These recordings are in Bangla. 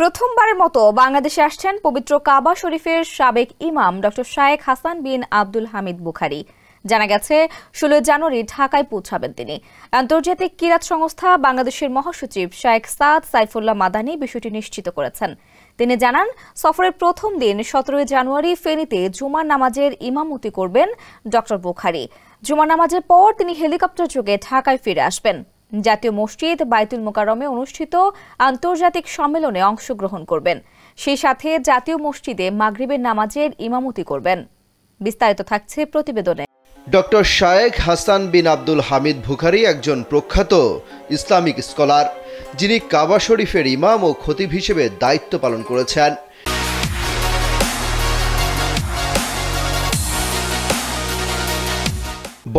প্রথমবারের মতো বাংলাদেশে আসছেন পবিত্র কাবা শরীফের সাবেক ইমাম ডক্টর শায়েখ হাসান বিন আব্দুল হামিদ বুখারী। জানা গেছে 16 জানুয়ারি ঢাকায় পৌঁছাবেন তিনি। আন্তর্জাতিক কিরাত সংস্থা বাংলাদেশের মহাসচিব শায়েখ সাদ সাইফুল্লাহ মাদানী বিষয়টি নিশ্চিত করেছেন। তিনি জানান, সফরের প্রথম দিন 17 জানুয়ারি ফেনীতে জুমার নামাজের ইমামতি করবেন ডক্টর বুখারী। জুমার নামাজের পর তিনি হেলিকপ্টার যোগে ঢাকায় ফিরে আসবেন। জাতীয় মসজিদ বাইতুল মোকাররমে অনুষ্ঠিত আন্তর্জাতিক সম্মেলনে অংশগ্রহণ করবেন। সেই সাথে জাতীয় মসজিদে মাগরিবের নামাজের ইমামতি করবেন। বিস্তারিত থাকছে প্রতিবেদনে। ডক্টর শায়েখ হাসান বিন আব্দুল হামিদ বুখারী একজন প্রখ্যাত ইসলামিক স্কলার, যিনি কাবা শরীফের ইমাম ও খতিব হিসেবে দায়িত্ব পালন করেছেন।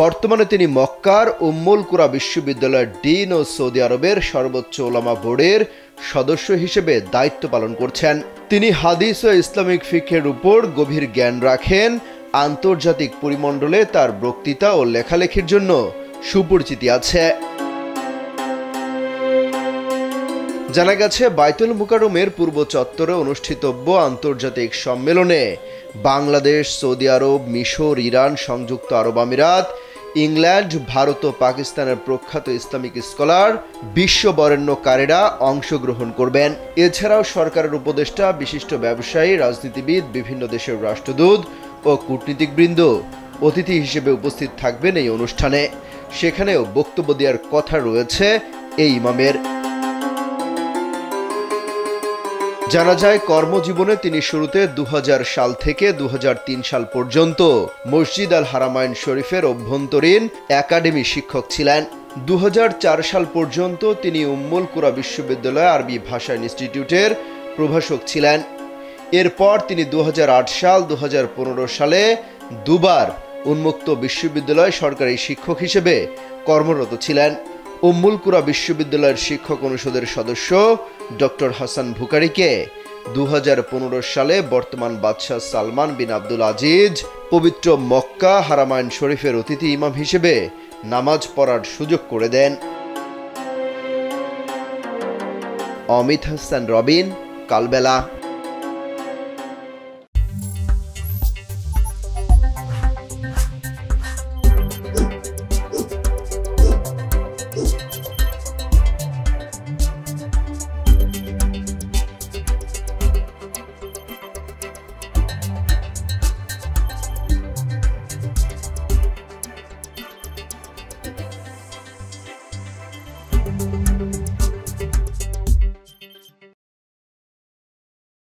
বর্তমানে তিনি মক্কার উম্মুল কুরা বিশ্ববিদ্যালয়ের ডিন ও সৌদি আরবের সর্বোচ্চ ওলামা বোর্ডের সদস্য হিসেবে দায়িত্ব পালন করছেন। তিনি হাদিস ও ইসলামিক ফিকহের উপর গভীর জ্ঞান রাখেন। আন্তর্জাতিক পরিমণ্ডলে তার বক্তৃতা ও লেখালেখির জন্য সুপরিচিতি আছে। জানা গেছে, বাইতুল মোকাররমের পূর্ব চত্বরে অনুষ্ঠিতব্য আন্তর্জাতিক সম্মেলনে বাংলাদেশ, সৌদি আরব, মিশর, ইরান, সংযুক্ত আরব আমিরাত, ইংল্যান্ড, ভারত ও পাকিস্তানের প্রখ্যাত ইসলামিক স্কলার, বিশ্ব বরেণ্যকারীরা অংশগ্রহণ করবেন। এছাড়াও সরকারের উপদেষ্টা, বিশিষ্ট ব্যবসায়ী, রাজনীতিবিদ, বিভিন্ন দেশের রাষ্ট্রদূত ও কূটনীতিকবৃন্দ অতিথি হিসেবে উপস্থিত থাকবেন এই অনুষ্ঠানে। সেখানেও বক্তব্য দেওয়ার কথা রয়েছে এই ইমামের। জানা যায়, কর্মজীবনে তিনি শুরুতে 2000 সাল থেকে 2003 সাল পর্যন্ত মসজিদ আল হারামাইন শরীফের অভ্যন্তরীণ একাডেমি শিক্ষক ছিলেন। 2004 সাল পর্যন্ত তিনি উম্মুল কুরা বিশ্ববিদ্যালয় আরবি ভাষা ইনস্টিটিউটের প্রভাষক ছিলেন। এরপর তিনি 2008 সাল 2015 সালে দুবার উন্মুক্ত বিশ্ববিদ্যালয় সরকারি শিক্ষক হিসেবে কর্মরত ছিলেন। উম্মুল কুরা বিশ্ববিদ্যালয়ের শিক্ষক অনুষদের সদস্য ডক্টর হাসান বুখারীকে 2015 সালে বর্তমান বাদশাহ সালমান বিন আব্দুল আজিজ পবিত্র মক্কা হারামাইন শরীফের অতিথি ইমাম হিসেবে নামাজ পড়ার সুযোগ করে দেন। অমিত হাসান রবিন, কালবেলা।